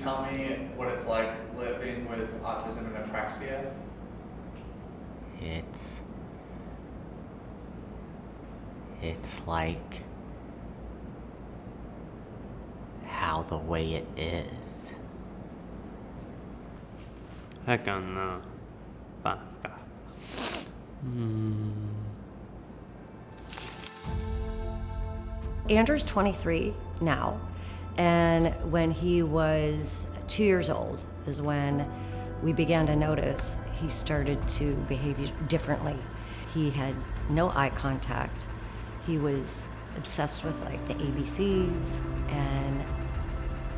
tell me what it's like living with autism and apraxia? It's like how the way it is. Andrew's 23 now, and when he was 2 years old is when we began to notice he started to behave differently. He had no eye contact. He was obsessed with like the ABCs and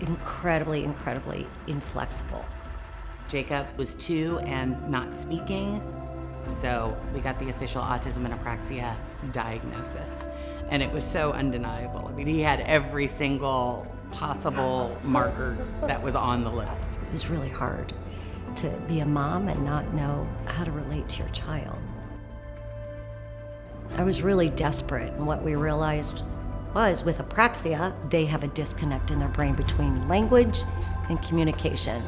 incredibly inflexible. Jacob was 2 and not speaking, so we got the official autism and apraxia diagnosis. And it was so undeniable. I mean, he had every single possible marker that was on the list. It was really hard to be a mom and not know how to relate to your child. I was really desperate, and what we realized was with apraxia, they have a disconnect in their brain between language and communication.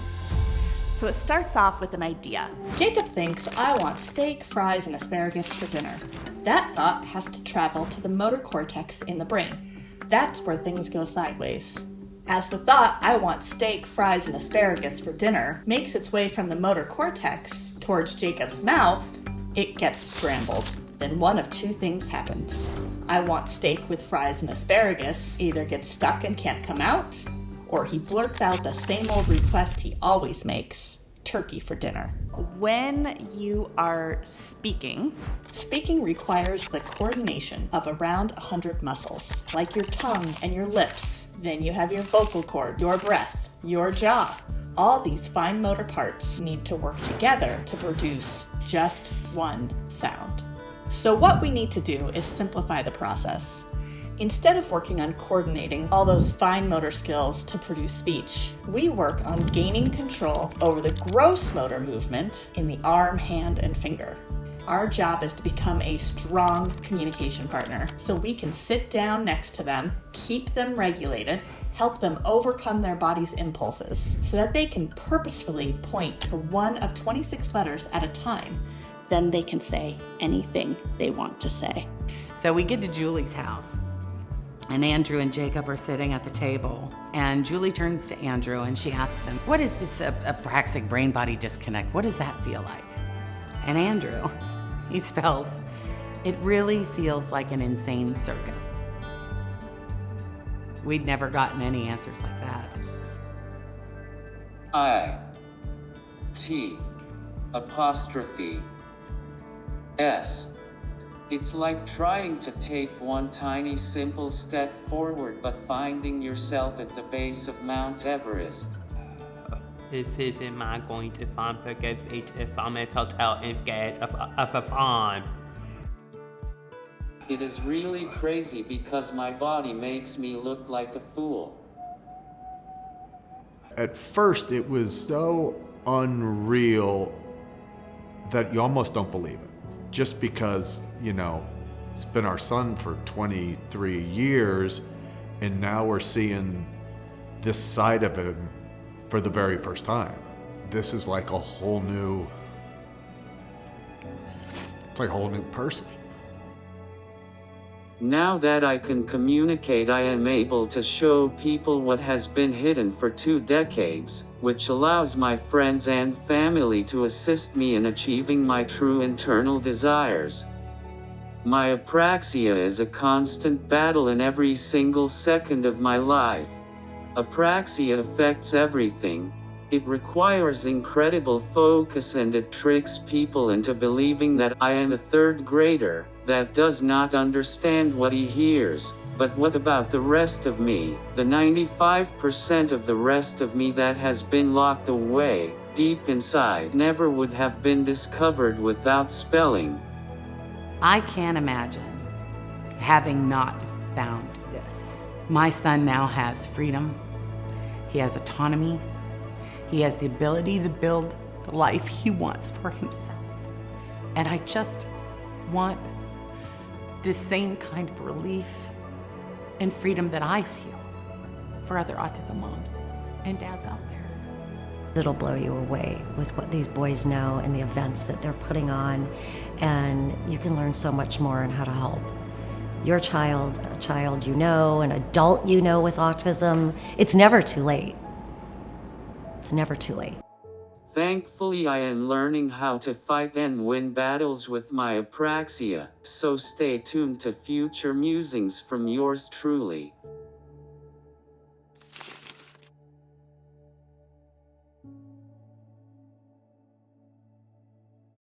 So it starts off with an idea. Jacob thinks, I want steak, fries, and asparagus for dinner. That thought has to travel to the motor cortex in the brain. That's where things go sideways. As the thought, I want steak, fries, and asparagus for dinner, makes its way from the motor cortex towards Jacob's mouth, it gets scrambled. Then one of 2 things happens. I want steak with fries and asparagus either gets stuck and can't come out, or he blurts out the same old request he always makes, turkey for dinner. When you are speaking requires the coordination of around 100 muscles, like your tongue and your lips. Then you have your vocal cord, your breath, your jaw. All these fine motor parts need to work together to produce just one sound. So what we need to do is simplify the process. Instead of working on coordinating all those fine motor skills to produce speech, we work on gaining control over the gross motor movement in the arm, hand, and finger. Our job is to become a strong communication partner so we can sit down next to them, keep them regulated, help them overcome their body's impulses so that they can purposefully point to one of 26 letters at a time. Then they can say anything they want to say. So we get to Julie's house, and Andrew and Jacob are sitting at the table. And Julie turns to Andrew and she asks him, what is this apraxic brain-body disconnect? What does that feel like? And Andrew, he spells, it really feels like an insane circus. We'd never gotten any answers like that. I-T''S. It's like trying to take one tiny simple step forward but finding yourself at the base of Mount Everest. This isn't my going to farm because it's from a hotel instead of a farm. It is really crazy because my body makes me look like a fool. At first, it was so unreal that you almost don't believe it. Just because, it's been our son for 23 years, and now we're seeing this side of him for the very first time. This is like a whole new, person. Now that I can communicate, I am able to show people what has been hidden for 2 decades, which allows my friends and family to assist me in achieving my true internal desires. My apraxia is a constant battle in every single second of my life. Apraxia affects everything. It requires incredible focus and it tricks people into believing that I am a 3rd grader that does not understand what he hears. But what about the rest of me, the 95% of the rest of me that has been locked away, deep inside, never would have been discovered without spelling? I can't imagine having not found this. My son now has freedom. He has autonomy. He has the ability to build the life he wants for himself. And I just want this same kind of relief and freedom that I feel for other autism moms and dads out there. It'll blow you away with what these boys know and the events that they're putting on, and you can learn so much more on how to help your child, a child you know, an adult you know with autism. It's never too late. It's never too late. Thankfully, I am learning how to fight and win battles with my apraxia, so stay tuned to future musings from yours truly.